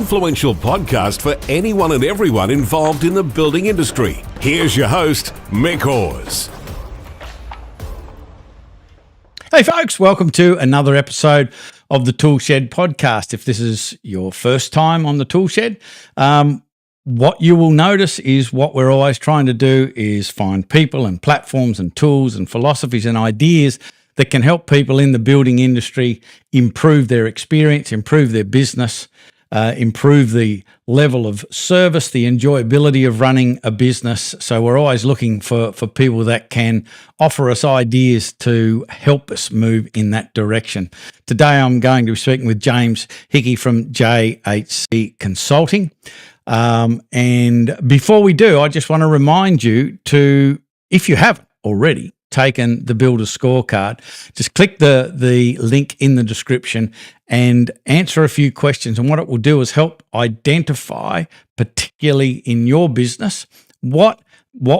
influential podcast for anyone and everyone involved in the building industry. Here's your host, Mick Hawes. Hey folks, welcome to another episode of the ToolShed Podcast. If this is your first time on the ToolShed, what you will notice is what we're always trying to do is find people and platforms and tools and philosophies and ideas that can help people in the building industry improve their experience, improve their business, improve the level of service, the enjoyability of running a business. So we're always looking for people that can offer us ideas to help us move in that direction. Today I'm going to be speaking with James Hickey from JHC Consulting. And before we do, I just want to remind you to, if you haven't already taken the Builder Scorecard, just click the link in the description and answer a few questions. And what it will do is help identify, particularly in your business, what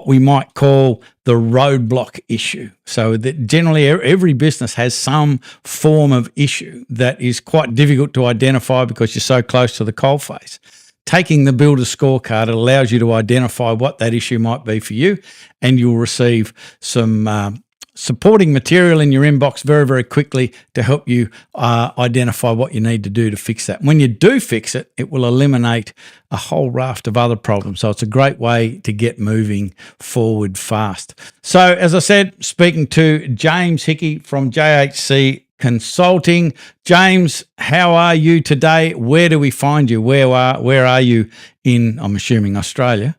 we might call the roadblock issue. So that generally every business has some form of issue that is quite difficult to identify because you're so close to the coalface. Taking the Builder Scorecard, it allows you to identify what that issue might be for you, and you'll receive some supporting material in your inbox very, very quickly to help you identify what you need to do to fix that. When you do fix it, it will eliminate a whole raft of other problems. So it's a great way to get moving forward fast. So as I said, speaking to James Hickey from JHC Consulting. James, how are you today? Where do we find you? Where are you in, I'm assuming, Australia?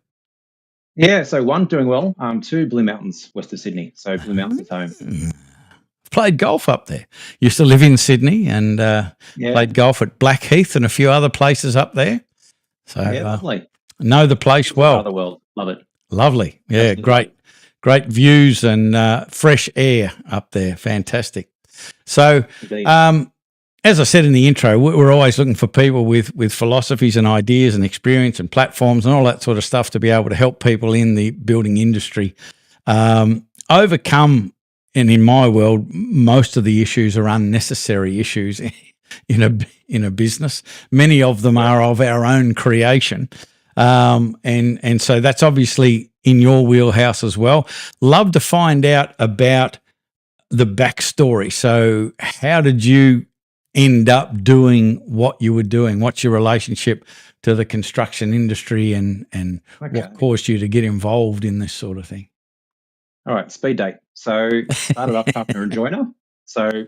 Yeah, so one, doing well. Two, Blue Mountains, west of Sydney. So Blue Mountains is home. Played golf up there. Used to live in Sydney and played golf at Blackheath and a few other places up there. So lovely. Know the place well. Part of the world. Love it. Lovely. Yeah, Absolutely. great views and fresh air up there. Fantastic. So, as I said in the intro, we're always looking for people with philosophies and ideas and experience and platforms and all that sort of stuff to be able to help people in the building industry overcome, and in my world, most of the issues are unnecessary issues in a business. Many of them are of our own creation, and so that's obviously in your wheelhouse as well. Love to find out about the backstory. So how did you end up doing what you were doing? What's your relationship to the construction industry and what caused you to get involved in this sort of thing? All right, speed date. So started off carpenter and joiner. So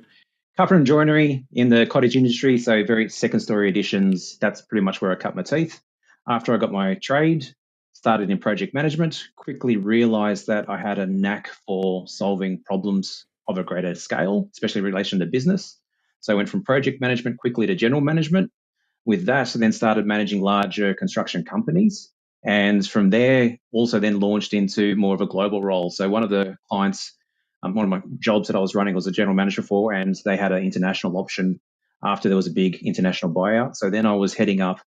carpenter and joinery in the cottage industry, so very second story additions. That's pretty much where I cut my teeth. After I got my trade, started in project management, quickly realized that I had a knack for solving problems of a greater scale, especially in relation to business. So I went from project management quickly to general management. With that, I then started managing larger construction companies. And from there, also then launched into more of a global role. So one of the clients, one of my jobs that I was running was a general manager for, and they had an international option after there was a big international buyout. So then I was heading up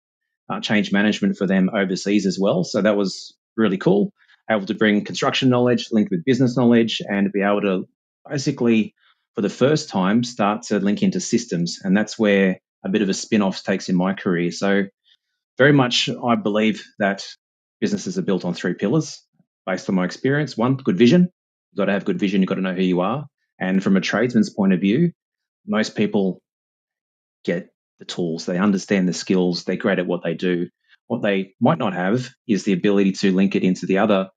change management for them overseas as well. So that was really cool. Able to bring construction knowledge linked with business knowledge and be able to basically, for the first time, start to link into systems. And that's where a bit of a spin-off takes in my career. So very much I believe that businesses are built on three pillars based on my experience. One, good vision. You've got to have good vision. You've got to know who you are. And from a tradesman's point of view, most people get the tools. They understand the skills. They're great at what they do. What they might not have is the ability to link it into the other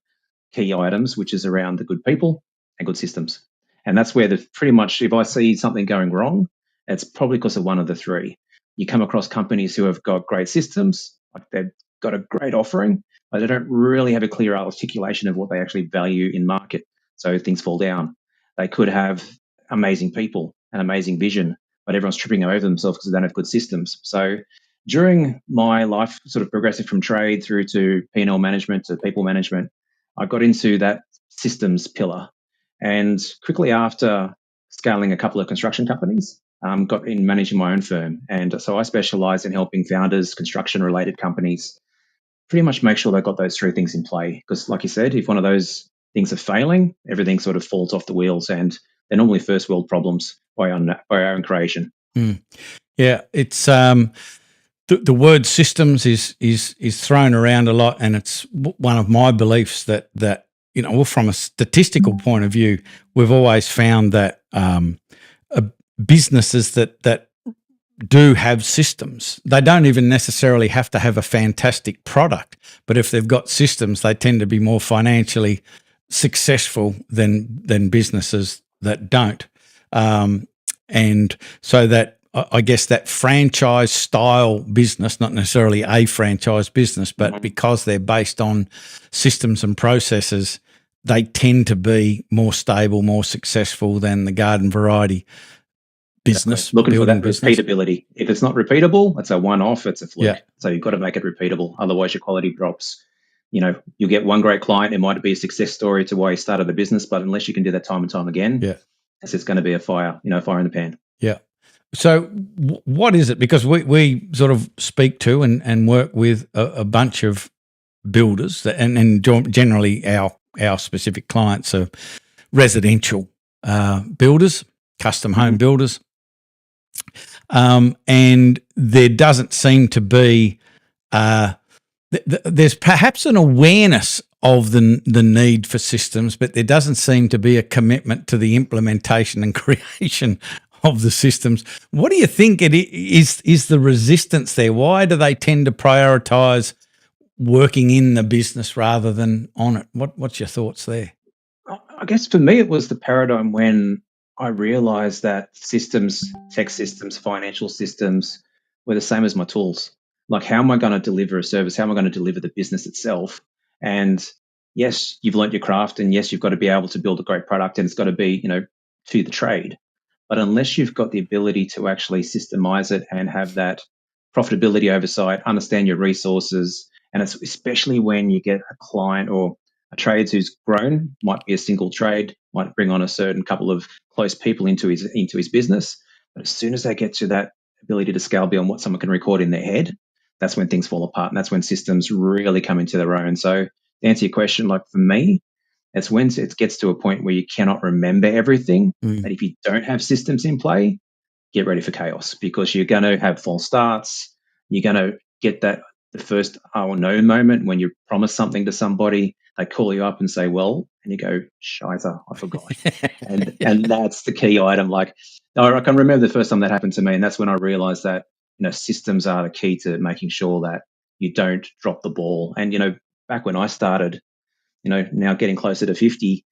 key items, which is around the good people and good systems. And that's where pretty much, if I see something going wrong, it's probably because of one of the three. You come across companies who have got great systems, like they've got a great offering, but they don't really have a clear articulation of what they actually value in market. So things fall down. They could have amazing people and amazing vision, but everyone's tripping over themselves because they don't have good systems. So during my life, sort of progressive from trade through to P&L management to people management, I got into that systems pillar. And quickly after scaling a couple of construction companies, got in managing my own firm. And so I specialize in helping founders, construction-related companies, pretty much make sure they've got those three things in play. Because like you said, if one of those things are failing, everything sort of falls off the wheels. And they're normally first world problems by our own creation. Yeah, it's The word systems is thrown around a lot, and it's one of my beliefs that well, from a statistical point of view, we've always found that businesses that do have systems, they don't even necessarily have to have a fantastic product, but if they've got systems, they tend to be more financially successful than businesses that don't. And so that, I guess, that franchise style business, not necessarily a franchise business, but because they're based on systems and processes, they tend to be more stable, more successful than the garden variety business. Looking for that business. repeatability. If it's not repeatable, it's a one-off, it's a fluke. Yeah. So you've got to make it repeatable. Otherwise, your quality drops. You get one great client. It might be a success story to why you started the business, but unless you can do that time and time again, it's just going to be a fire in the pan. Yeah. So what is it? Because we sort of speak to and work with a bunch of builders, and generally our specific clients are residential builders, custom home builders. And there doesn't seem to be there's perhaps an awareness of the need for systems, but there doesn't seem to be a commitment to the implementation and creation of the systems. What do you think it is the resistance there? Why do they tend to prioritize working in the business rather than on it? What's your thoughts there? I guess for me, it was the paradigm when I realized that systems, tech systems, financial systems were the same as my tools. Like, how am I going to deliver a service? How am I going to deliver the business itself? And yes, you've learnt your craft, and yes, you've got to be able to build a great product, and it's got to be, to the trade. But unless you've got the ability to actually systemize it and have that profitability oversight, understand your resources, and it's especially when you get a client or a trade who's grown, might be a single trade, might bring on a certain couple of close people into his business. But as soon as they get to that ability to scale beyond what someone can record in their head, that's when things fall apart, and that's when systems really come into their own. So to answer your question, like for me, it's when it gets to a point where you cannot remember everything. And if you don't have systems in play, get ready for chaos, because you're going to have false starts. You're going to get the first oh no moment when you promise something to somebody. They call you up and say, well, and you go, shiter, I forgot. and that's the key item. Like, I can remember the first time that happened to me, and that's when I realized that, systems are the key to making sure that you don't drop the ball. And, back when I started, now getting closer to 50,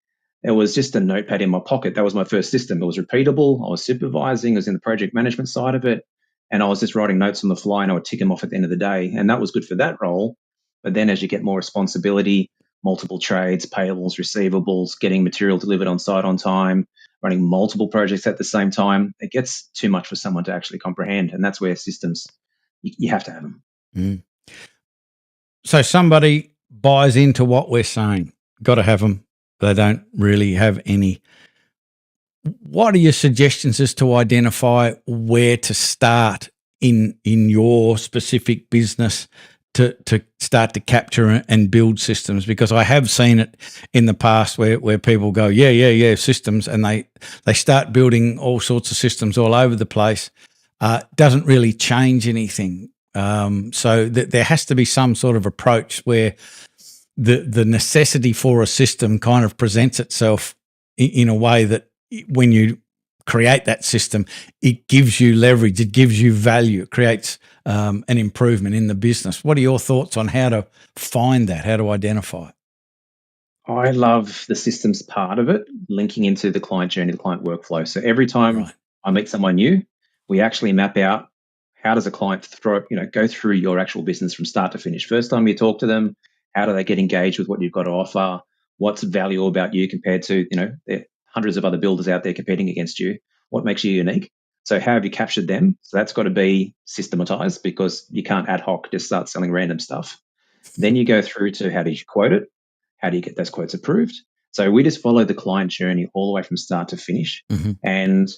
it was just a notepad in my pocket. That was my first system. It was repeatable. I was supervising. I was in the project management side of it. And I was just writing notes on the fly, and I would tick them off at the end of the day. And that was good for that role. But then as you get more responsibility, multiple trades, payables, receivables, getting material delivered on site on time, running multiple projects at the same time, it gets too much for someone to actually comprehend. And that's where systems, you have to have them. So somebody buys into what we're saying, got to have them. They don't really have any. What are your suggestions as to identify where to start in your specific business to start to capture and build systems? Because I have seen it in the past where people go, yeah, systems, and they start building all sorts of systems all over the place. Doesn't really change anything. So there has to be some sort of approach where the necessity for a system kind of presents itself in a way that when you create that system, it gives you leverage, it gives you value, it creates an improvement in the business. What are your thoughts on how to find that, how to identify it? I love the systems part of it, linking into the client journey, the client workflow. So every time I meet someone new, we actually map out how does a client go through your actual business from start to finish. First time you talk to them, how do they get engaged with what you've got to offer? What's valuable about you compared to, there are hundreds of other builders out there competing against you? What makes you unique? So how have you captured them? So that's got to be systematized, because you can't ad hoc just start selling random stuff. Then you go through to how do you quote it? How do you get those quotes approved? So we just follow the client journey all the way from start to finish. And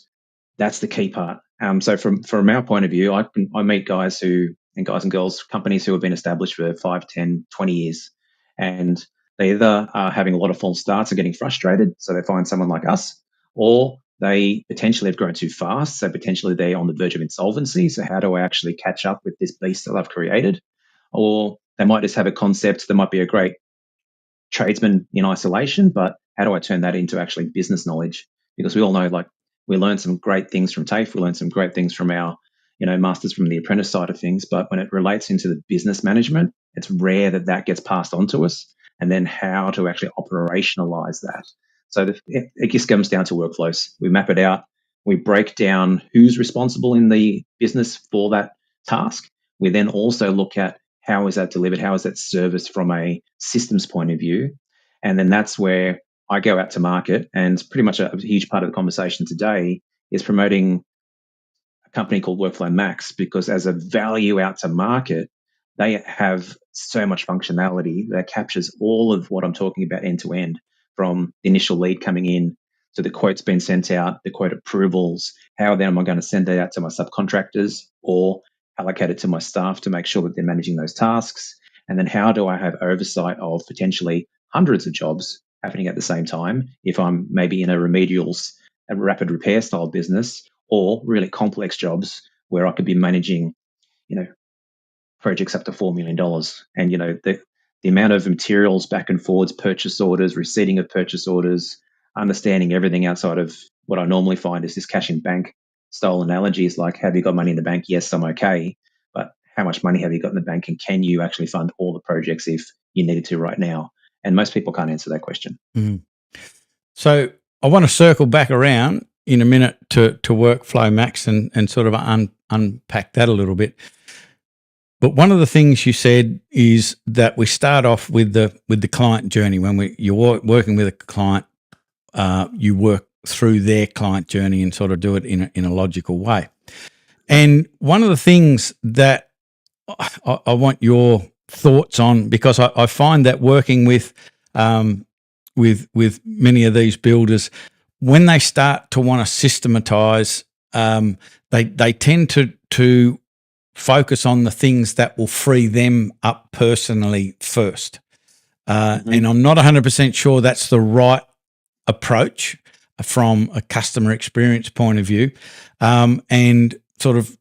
that's the key part. So from our point of view, I meet guys and girls, companies who have been established for 5, 10, 20 years. And they either are having a lot of false starts and getting frustrated, so they find someone like us, or they potentially have grown too fast. So potentially they're on the verge of insolvency. So how do I actually catch up with this beast that I've created? Or they might just have a concept that might be a great tradesman in isolation, but how do I turn that into actually business knowledge? Because we all know, like, we learn some great things from TAFE, we learn some great things from our, masters from the apprentice side of things, but when it relates into the business management, it's rare that that gets passed on to us, and then how to actually operationalize that. So it just comes down to workflows. We map it out, we break down who's responsible in the business for that task. We then also look at how is that delivered? How is that serviced from a systems point of view? And then that's where I go out to market. And pretty much a huge part of the conversation today is promoting a company called WorkflowMax, because as a value out to market, they have so much functionality that captures all of what I'm talking about end to end, from the initial lead coming in to the quotes being sent out, the quote approvals, how then am I going to send that out to my subcontractors or allocate it to my staff to make sure that they're managing those tasks? And then how do I have oversight of potentially hundreds of jobs happening at the same time if I'm maybe in a remedials, a rapid repair style business, or really complex jobs where I could be managing, projects up to $4 million. And, the amount of materials back and forwards, purchase orders, receiving of purchase orders, understanding everything outside of what I normally find is this cash in bank style analogies, like, have you got money in the bank? Yes, I'm okay. But how much money have you got in the bank? And can you actually fund all the projects if you needed to right now? And most people can't answer that question. Mm. So I want to circle back around in a minute to WorkflowMax and sort of unpack that a little bit. But one of the things you said is that we start off with the client journey. When you're working with a client, you work through their client journey and sort of do it in a logical way. And one of the things that I want your thoughts on, because I find that working with many of these builders, when they start to want to systematize, they tend to focus on the things that will free them up personally first. And I'm not 100% sure that's the right approach from a customer experience point of view. And sort of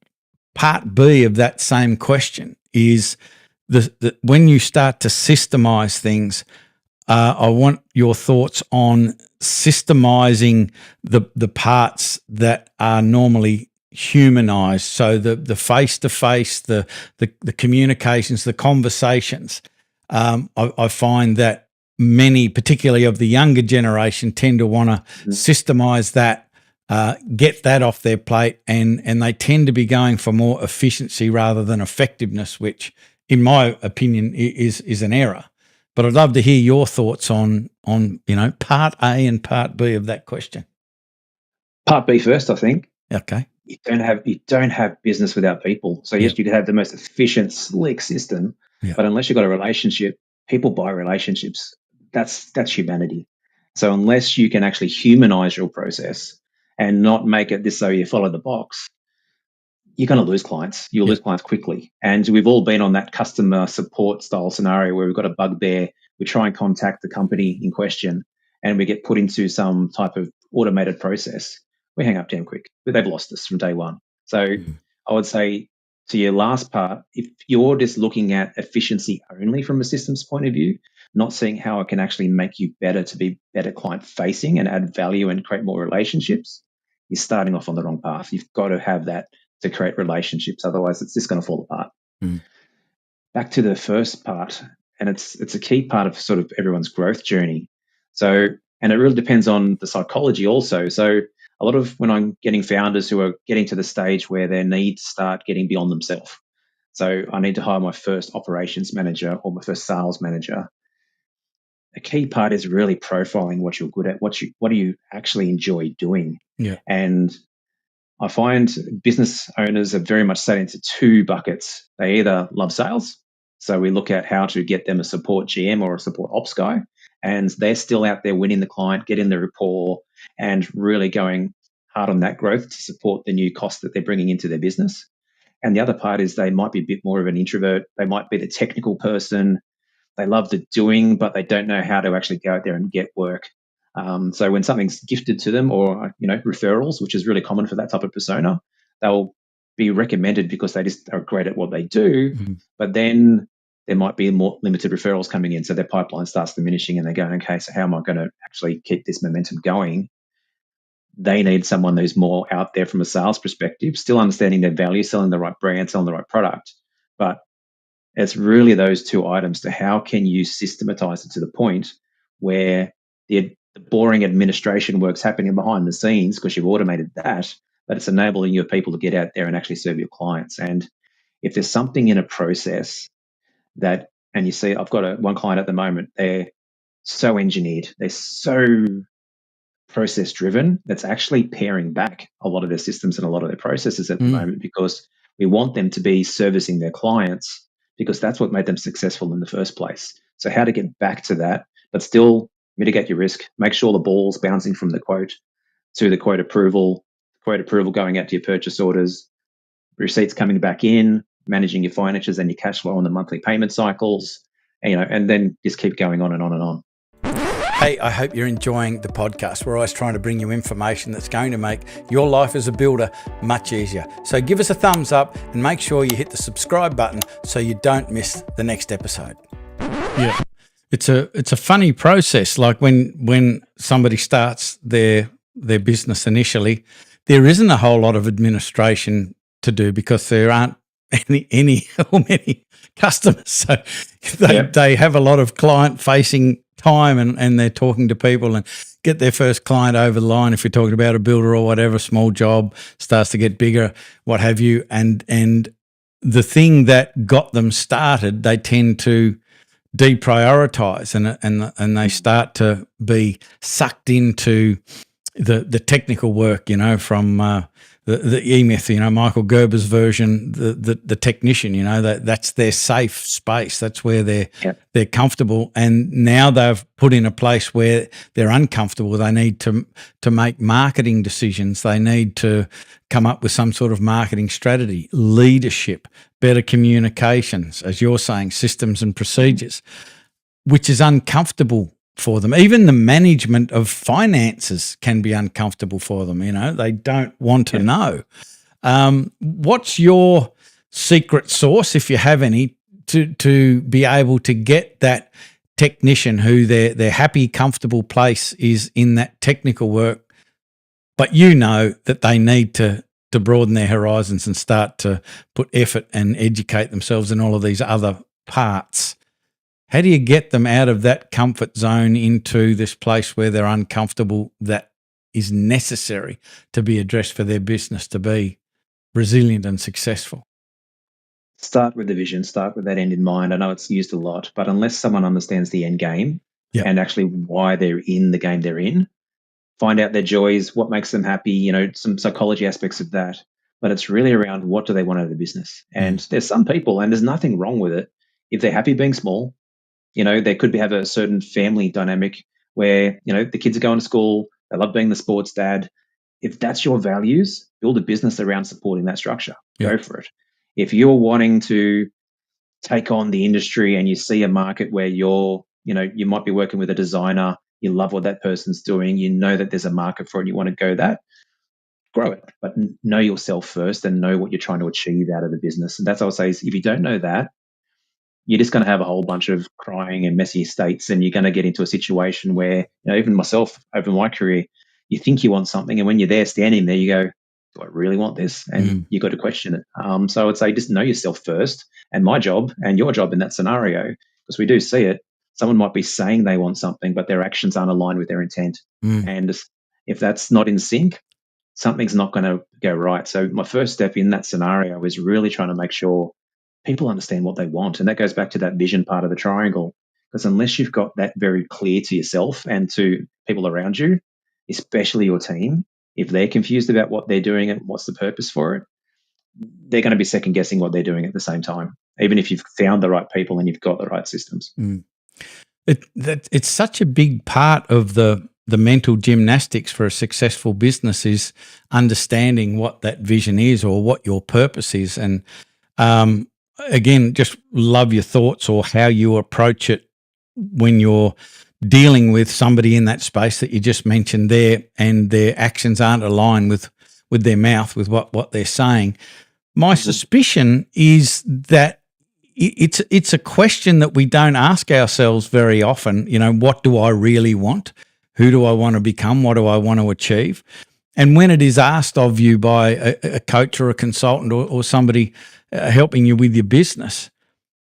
part B of that same question is when you start to systemize things, I want your thoughts on systemizing the parts that are normally humanized. So the face-to-face, the communications, the conversations. I find that many, particularly of the younger generation, tend to want to systemize that, get that off their plate, and they tend to be going for more efficiency rather than effectiveness, which, in my opinion, is an error. But I'd love to hear your thoughts on part A and part B of that question. Part B first, I think. Okay. You don't have business without people. So yes, you can have the most efficient, slick system, but unless you've got a relationship, people buy relationships. That's humanity. So unless you can actually humanize your process and not make it this so you follow the box, you're going to lose clients. You'll lose clients quickly. And we've all been on that customer support style scenario where we've got a bugbear. We try and contact the company in question and we get put into some type of automated process. We hang up damn quick. But they've lost us from day one. So I would say, to your last part, if you're just looking at efficiency only from a systems point of view, not seeing how it can actually make you better to be better client facing and add value and create more relationships, you're starting off on the wrong path. You've got to have that to create relationships. Otherwise, it's just going to fall apart. Back to the first part, and it's a key part of sort of everyone's growth journey. So, and it really depends on the psychology also. So a lot of when I'm getting founders who are getting to the stage where they need to start getting beyond themselves. So I need to hire my first operations manager or my first sales manager. A key part is really profiling what you're good at, what do you actually enjoy doing. And I find business owners are very much set into two buckets. They either love sales, so we look at how to get them a support GM or a support ops guy, and they're still out there winning the client, getting the rapport, and really going hard on that growth to support the new cost that they're bringing into their business. And the other part is they might be a bit more of an introvert. They might be the technical person. They love the doing, but they don't know how to actually go out there and get work. So when something's gifted to them, or referrals, which is really common for that type of persona, they'll be recommended because they just are great at what they do. Mm-hmm. But then there might be more limited referrals coming in, so their pipeline starts diminishing, and they're going, okay, so how am I going to actually keep this momentum going? They need someone who's more out there from a sales perspective, still understanding their value, selling the right brand, selling the right product. But it's really those two items to how can you systematize it to the point where the boring administration work's happening behind the scenes because you've automated that, but it's enabling your people to get out there and actually serve your clients. And if there's something in a process that, and you see, I've got one client at the moment, they're so engineered, they're so process driven, that's actually paring back a lot of their systems and a lot of their processes at the moment, because we want them to be servicing their clients, because that's what made them successful in the first place. So how to get back to that, but still mitigate your risk, make sure the ball's bouncing from the quote to the quote approval going out to your purchase orders, receipts coming back in, managing your finances and your cash flow on the monthly payment cycles, and then just keep going on and on and on. Hey, I hope you're enjoying the podcast. We're always trying to bring you information that's going to make your life as a builder much easier. So give us a thumbs up and make sure you hit the subscribe button so you don't miss the next episode. Yeah. It's a funny process. Like when somebody starts their business initially, there isn't a whole lot of administration to do because there aren't any or many customers. So they have a lot of client-facing time and they're talking to people and get their first client over the line. If you're talking about a builder or whatever, small job starts to get bigger, what have you. And the thing that got them started, they tend to deprioritize and they start to be sucked into the technical work, from the E-Myth, Michael Gerber's version, the technician, that's their safe space. That's where they're comfortable. And now they've put in a place where they're uncomfortable. They need to make marketing decisions. They need to come up with some sort of marketing strategy, leadership, better communications, as you're saying, systems and procedures, which is uncomfortable for them. Even the management of finances can be uncomfortable for them. They don't want to know. What's your secret sauce, if you have any, to be able to get that technician who their happy, comfortable place is in that technical work, but that they need to broaden their horizons and start to put effort and educate themselves in all of these other parts? How do you get them out of that comfort zone into this place where they're uncomfortable that is necessary to be addressed for their business to be resilient and successful? Start with the vision, start with that end in mind. I know it's used a lot, but unless someone understands the end game and actually why they're in the game they're in, find out their joys, what makes them happy, some psychology aspects of that. But it's really around what do they want out of the business. And there's some people, and there's nothing wrong with it, if they're happy being small. They could have a certain family dynamic where, the kids are going to school, they love being the sports dad. If that's your values, build a business around supporting that structure. Go for it. If you're wanting to take on the industry and you see a market where you might be working with a designer, you love what that person's doing, that there's a market for it, and you want to go that, grow it. But know yourself first and know what you're trying to achieve out of the business. And that's what I would say is, if you don't know that, you're just going to have a whole bunch of crying and messy states, and you're going to get into a situation where, even myself over my career, you think you want something, and when you're there standing there, you go, do I really want this? And you've got to question it. So I would say just know yourself first. And my job and your job in that scenario, because we do see it, someone might be saying they want something, but their actions aren't aligned with their intent. And if that's not in sync, something's not going to go right. So my first step in that scenario is really trying to make sure people understand what they want. And that goes back to that vision part of the triangle, because unless you've got that very clear to yourself and to people around you, especially your team, if they're confused about what they're doing and what's the purpose for it, they're going to be second guessing what they're doing at the same time, even if you've found the right people and you've got the right systems. It's such a big part of the mental gymnastics for a successful business is understanding what that vision is or what your purpose is. And again, just love your thoughts or how you approach it when you're dealing with somebody in that space that you just mentioned there, and their actions aren't aligned with their mouth, with what they're saying. My suspicion is that it's a question that we don't ask ourselves very often. You know, what do I really want? Who do I want to become? What do I want to achieve? And when it is asked of you by a coach or a consultant or somebody helping you with your business,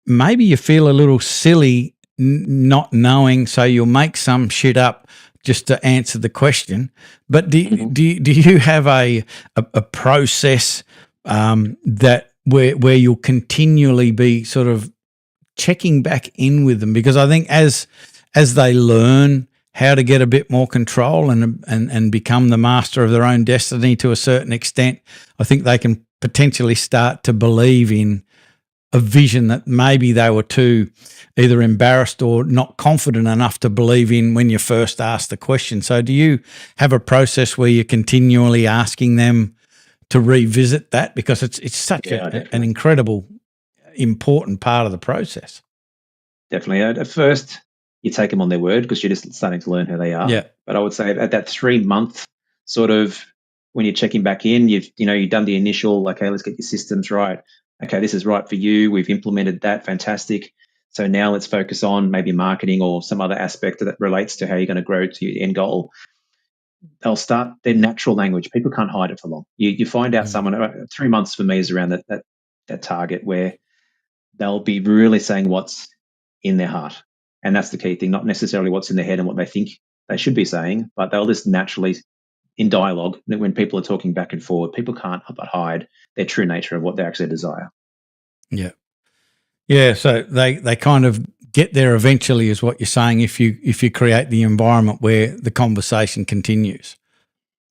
maybe you feel a little silly not knowing, so you'll make some shit up just to answer the question. But do you have a process that where you'll continually be sort of checking back in with them? Because I think as they learn how to get a bit more control and become the master of their own destiny to a certain extent, I think they can potentially start to believe in a vision that maybe they were too either embarrassed or not confident enough to believe in when you first asked the question. So do you have a process where you're continually asking them to revisit that? Because it's such an incredible, important part of the process. Definitely. At first, you take them on their word because you're just starting to learn who they are. Yeah. But I would say at that 3-month sort of, when you're checking back in, you've done the initial, okay, let's get your systems right. Okay, this is right for you. We've implemented that. Fantastic. So now let's focus on maybe marketing or some other aspect that relates to how you're going to grow to your end goal. They'll start their natural language. People can't hide it for long. You find out someone, 3 months for me is around that target where they'll be really saying what's in their heart. And that's the key thing, not necessarily what's in their head and what they think they should be saying, but they'll just naturally, in dialogue, when people are talking back and forward, people can't but hide their true nature of what they actually desire. Yeah. Yeah. So they kind of get there eventually, is what you're saying, if you create the environment where the conversation continues.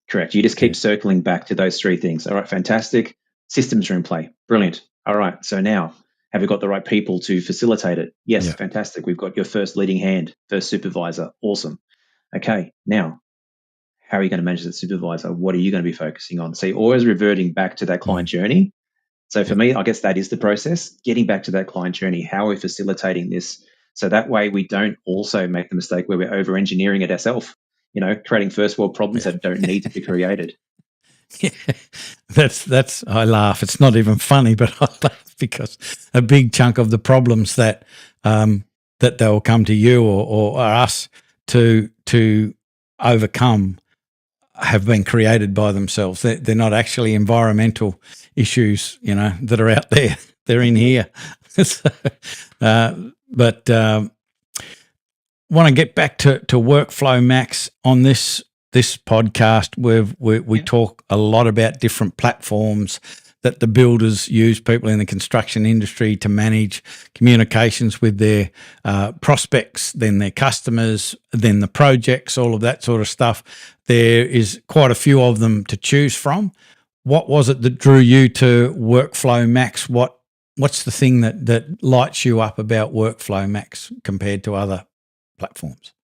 Correct. You just keep circling back to those 3 things. All right, fantastic. Systems are in play. Brilliant. All right. So now, have we got the right people to facilitate it? Yes, fantastic. We've got your first leading hand, first supervisor. Awesome. Okay, now, how are you going to manage that supervisor? What are you going to be focusing on? See, always reverting back to that client journey. So for me, I guess that is the process, getting back to that client journey. How are we facilitating this? So that way we don't also make the mistake where we're over-engineering it ourselves, creating first world problems that don't need to be created. Yeah, that's I laugh. It's not even funny, but I laugh because a big chunk of the problems that they'll come to you or us to overcome have been created by themselves. They're not actually environmental issues, that are out there. They're in here. But want to get back to WorkflowMax on this podcast. We talk a lot about different platforms that the builders use, people in the construction industry, to manage communications with their prospects, then their customers, then the projects, all of that sort of stuff. There is quite a few of them to choose from. What was it that drew you to WorkflowMax? What's the thing that lights you up about WorkflowMax compared to other platforms?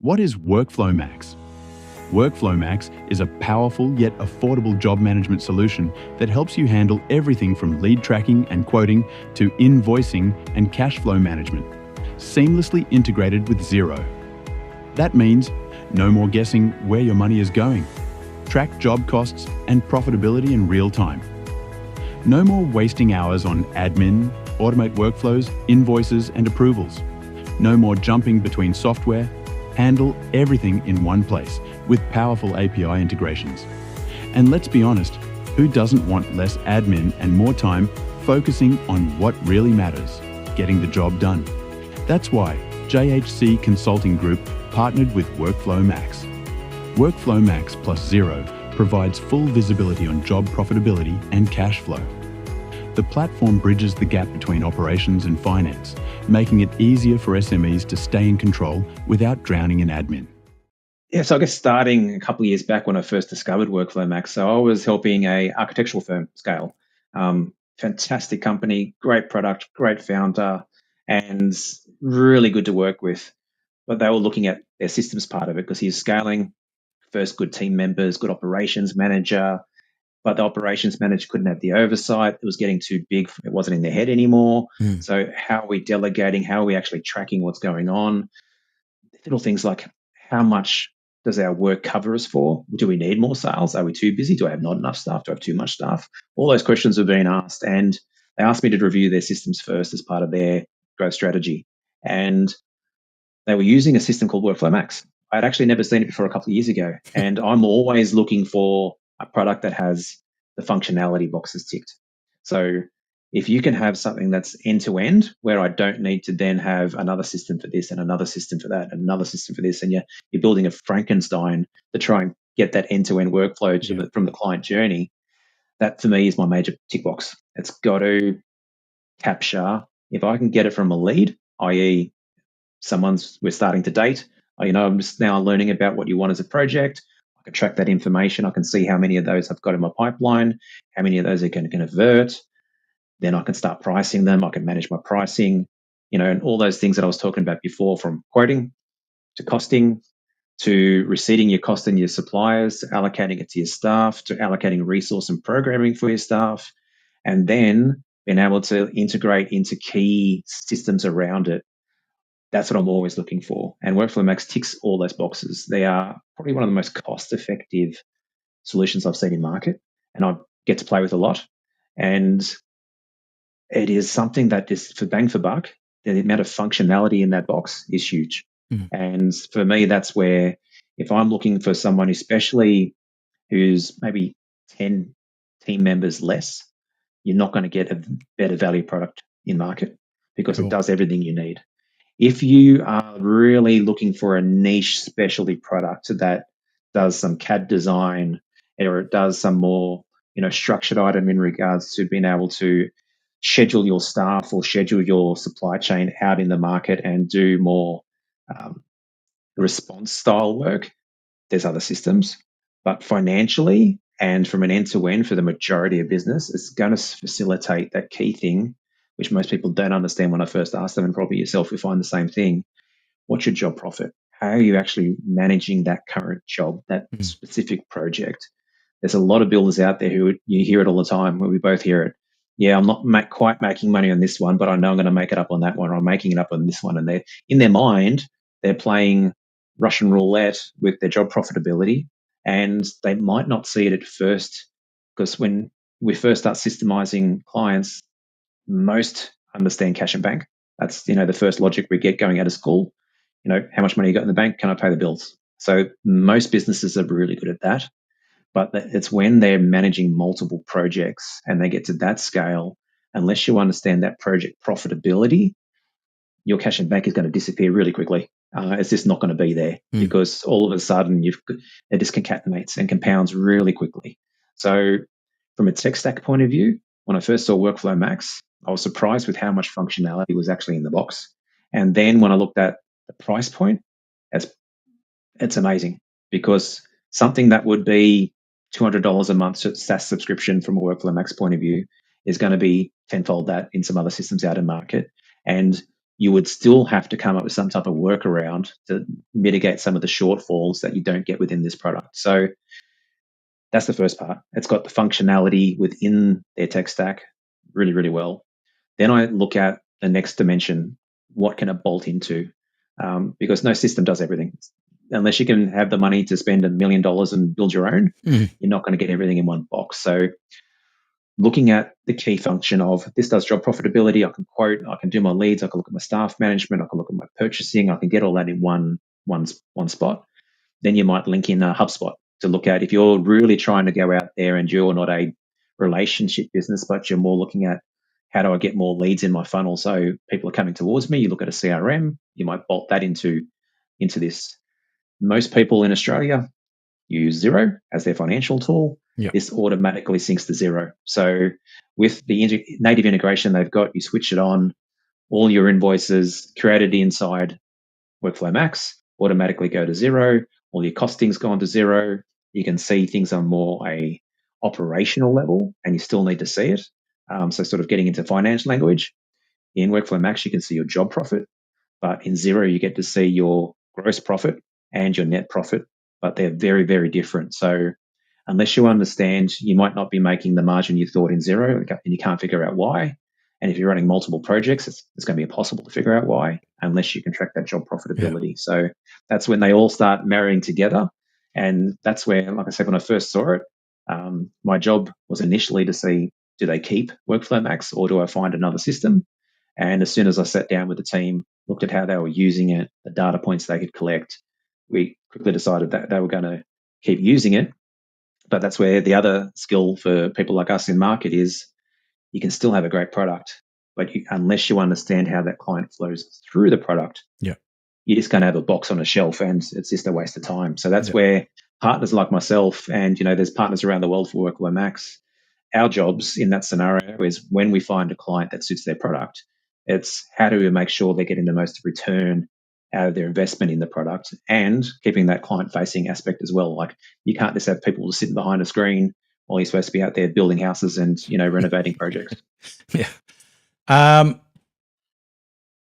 What is WorkflowMax? WorkflowMax is a powerful yet affordable job management solution that helps you handle everything from lead tracking and quoting to invoicing and cash flow management, seamlessly integrated with Xero. That means no more guessing where your money is going. Track job costs and profitability in real time. No more wasting hours on admin, automate workflows, invoices and approvals. No more jumping between software. Handle everything in one place with powerful API integrations. And let's be honest, who doesn't want less admin and more time focusing on what really matters, getting the job done? That's why JHC Consulting Group partnered with WorkflowMax. WorkflowMax plus Xero provides full visibility on job profitability and cash flow. The platform bridges the gap between operations and finance, making it easier for SMEs to stay in control without drowning in admin. Yeah, so I guess starting a couple of years back when I first discovered WorkflowMax, so I was helping a architectural firm scale. Fantastic company, great product, great founder, and really good to work with. But they were looking at their systems part of it because he's scaling. First, good team members, good operations manager, but the operations manager couldn't have the oversight. It was getting too big. It wasn't in their head anymore. So how are we delegating? How are we actually tracking what's going on? little things like how much does our work cover us for? Do we need more sales? Are we too busy? Do I have not enough staff? Do I have too much staff? All those questions have been asked, and they asked me to review their systems first as part of their growth strategy. And they were using a system called WorkflowMax. I'd actually never seen it before a couple of years ago. And I'm always looking for a product that has the functionality boxes ticked. So if you can have something that's end to end, where I don't need to then have another system for this and another system for that and another system for this, and you're building a Frankenstein to try and get that end to end workflow from the client journey, that for me is my major tick box. It's got to capture, if I can get it from a lead, i.e., we're starting to date, I'm just now learning about what you want as a project. I can track that information. I can see how many of those I've got in my pipeline, how many of those are going to convert. Then I can start pricing them. I can manage my pricing, and all those things that I was talking about before, from quoting to costing to receipting your cost and your suppliers, to allocating it to your staff, to allocating resource and programming for your staff, and then being able to integrate into key systems around it. That's what I'm always looking for. And WorkflowMax ticks all those boxes. They are probably one of the most cost-effective solutions I've seen in market, and I get to play with a lot. And it is something that is for bang for buck. The amount of functionality in that box is huge. And for me, that's where, if I'm looking for someone, especially who's maybe 10 team members less, you're not going to get a better value product in market, because it does everything you need. If you are really looking for a niche specialty product that does some CAD design, or it does some more, structured item in regards to being able to schedule your staff or schedule your supply chain out in the market and do more response style work, there's other systems. But financially and from an end-to-end for the majority of business, it's going to facilitate that key thing, which most people don't understand when I first ask them, and probably yourself will find the same thing. What's your job profit? How are you actually managing that current job, that specific project? There's a lot of builders out there who, you hear it all the time, where we both hear it. Yeah, I'm not quite making money on this one, but I know I'm going to make it up on that one, or I'm making it up on this one. And they're, in their mind, they're playing Russian roulette with their job profitability, and they might not see it at first, because when we first start systemizing clients, most understand cash and bank. That's, the first logic we get going out of school. How much money you got in the bank? Can I pay the bills? So most businesses are really good at that. But it's when they're managing multiple projects and they get to that scale, unless you understand that project profitability, your cash and bank is going to disappear really quickly. It's just not going to be there, because all of a sudden it just concatenates and compounds really quickly. So from a tech stack point of view, when I first saw WorkflowMax, I was surprised with how much functionality was actually in the box. And then when I looked at the price point, it's amazing, because something that would be $200 a month SaaS subscription from a WorkflowMax point of view is going to be tenfold that in some other systems out in market. And you would still have to come up with some type of workaround to mitigate some of the shortfalls that you don't get within this product. So that's the first part. It's got the functionality within their tech stack really, really well. Then I look at the next dimension. What can it bolt into? Because no system does everything. Unless you can have the money to spend $1 million and build your own, you're not going to get everything in one box. So looking at the key function of, this does job profitability, I can quote, I can do my leads, I can look at my staff management, I can look at my purchasing, I can get all that in one spot. Then you might link in a HubSpot to look at, if you're really trying to go out there and you're not a relationship business, but you're more looking at, how do I get more leads in my funnel so people are coming towards me? You look at a CRM, you might bolt that into this. Most people in Australia use Xero as their financial tool. Yep. This automatically syncs to Xero. So with the native integration they've got, you switch it on, all your invoices created inside WorkflowMax automatically go to Xero. All your costings go on to Xero. You can see things on more a operational level, and you still need to see it. So sort of getting into finance language. In WorkflowMax, you can see your job profit, but in Xero, you get to see your gross profit and your net profit, but they're very, very different. So unless you understand, you might not be making the margin you thought in Xero, and you can't figure out why. And if you're running multiple projects, it's going to be impossible to figure out why. unless you can track that job profitability. Yeah. So that's when they all start marrying together. And that's where, like I said, when I first saw it, my job was initially to see, do they keep WorkflowMax or do I find another system? And as soon as I sat down with the team, looked at how they were using it, the data points they could collect, we quickly decided that they were going to keep using it. But that's where the other skill for people like us in market is you can still have a great product, but unless you understand how that client flows through the product, you're just going to have a box on a shelf and it's just a waste of time. So that's where partners like myself and, there's partners around the world for WorkflowMax. Our jobs in that scenario is when we find a client that suits their product, it's how do we make sure they're getting the most return out of their investment in the product and keeping that client-facing aspect as well. Like you can't just have people sitting behind a screen while you're supposed to be out there building houses and, renovating projects.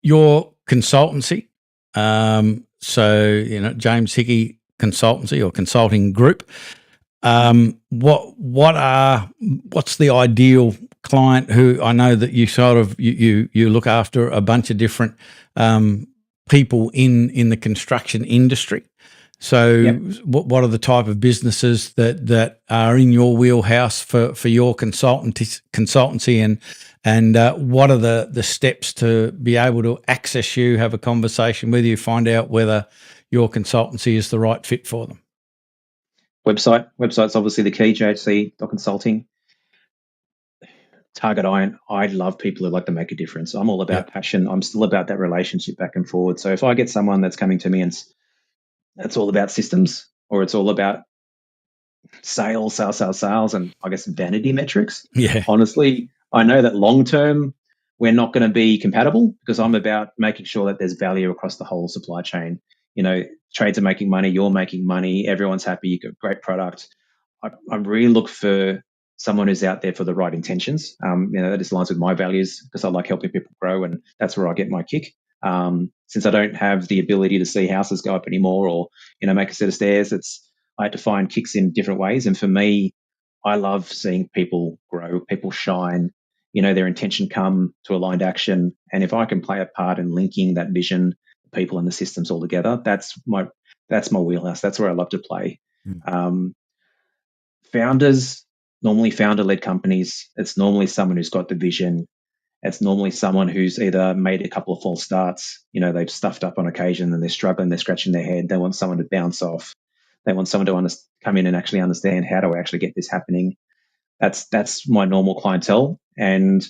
Your consultancy, James Hickey Consultancy or Consulting Group. What's the ideal client who I know that you sort of you look after a bunch of different people in the construction industry. So what are the type of businesses that are in your wheelhouse for your consultancy and what are the steps to be able to access you, have a conversation with you, find out whether your consultancy is the right fit for them? Website's obviously the key, JHC.consulting. Target I love people who like to make a difference. I'm all about passion. I'm still about that relationship back and forward. So if I get someone that's coming to me and it's all about systems or it's all about sales, and I guess vanity metrics. Honestly, I know that long term we're not going to be compatible because I'm about making sure that there's value across the whole supply chain. Trades are making money, you're making money, everyone's happy, you've got great product. I really look for someone who's out there for the right intentions. That just aligns with my values because I like helping people grow and that's where I get my kick. Since I don't have the ability to see houses go up anymore or, make a set of stairs, I had to find kicks in different ways. And for me, I love seeing people grow, people shine, their intention come to aligned action. And if I can play a part in linking that vision, people and the systems all together, that's my wheelhouse. That's where I love to play. Founders, normally founder-led companies, it's normally someone who's got the vision. It's normally someone who's either made a couple of false starts, they've stuffed up on occasion and they're struggling, they're scratching their head. They want someone to bounce off. They want someone to come in and actually understand, how do I actually get this happening? That's my normal clientele. And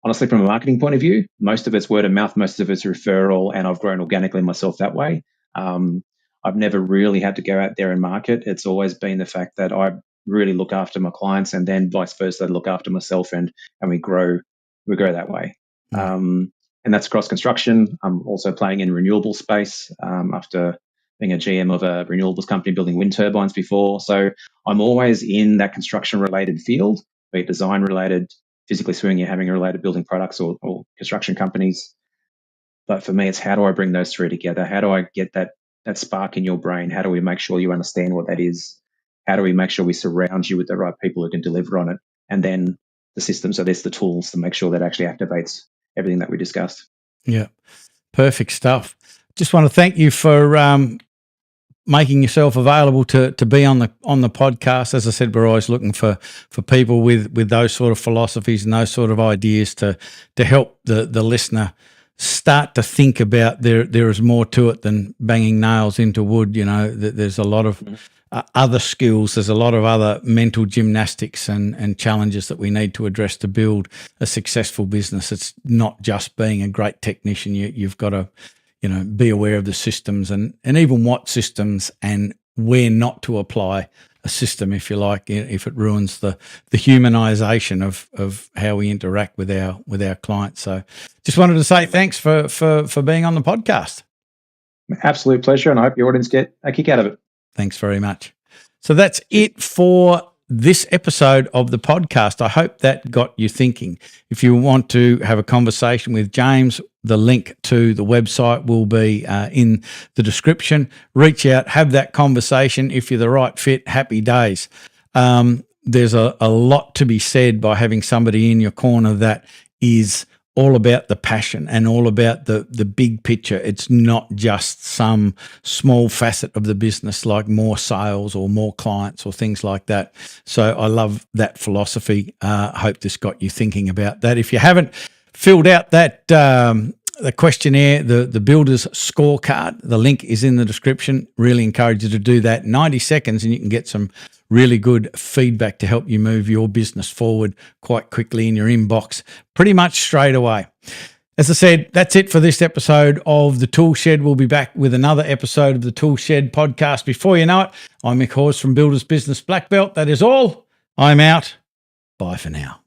honestly, from a marketing point of view, most of it's word of mouth, most of it's referral, and I've grown organically myself that way. I've never really had to go out there and market. It's always been the fact that I really look after my clients and then vice versa, look after myself and we grow that way. And that's across construction. I'm also playing in renewable space after being a GM of a renewables company building wind turbines before. So I'm always in that construction related field, be it design related, physically swinging and having related building products or construction companies. But for me, it's how do I bring those three together? How do I get that spark in your brain? How do we make sure you understand what that is? How do we make sure we surround you with the right people who can deliver on it? And then the system, so there's the tools to make sure that actually activates everything that we discussed. Yeah, perfect stuff. Just want to thank you for making yourself available to be on the podcast. As I said, we're always looking for people with those sort of philosophies and those sort of ideas to help the listener start to think about there is more to it than banging nails into wood. There's a lot of other skills. There's a lot of other mental gymnastics and challenges that we need to address to build a successful business. It's not just being a great technician. You've got to be aware of the systems and even what systems and where not to apply a system, if you like, if it ruins the humanization of how we interact with our clients. So just wanted to say thanks for being on the podcast. Absolute pleasure, and I hope your audience get a kick out of it. Thanks very much. So that's it for this episode of the podcast. I hope that got you thinking. If you want to have a conversation with James, the link to the website will be in the description. Reach out, have that conversation. If you're the right fit, happy days. There's a lot to be said by having somebody in your corner that is all about the passion and all about the big picture. It's not just some small facet of the business like more sales or more clients or things like that. So I love that philosophy. I hope this got you thinking about that. If you haven't filled out that the questionnaire, the builder's scorecard, the link is in the description. Really encourage you to do that. 90 seconds and you can get some really good feedback to help you move your business forward quite quickly in your inbox, pretty much straight away. As I said, that's it for this episode of the ToolShed. We'll be back with another episode of the ToolShed podcast. Before you know it, I'm Mick Hawes from Builders Business Black Belt. That is all. I'm out. Bye for now.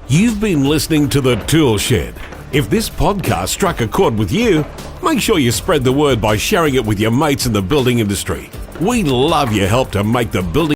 You've been listening to the ToolShed. If this podcast struck a chord with you, make sure you spread the word by sharing it with your mates in the building industry. We love your help to make the building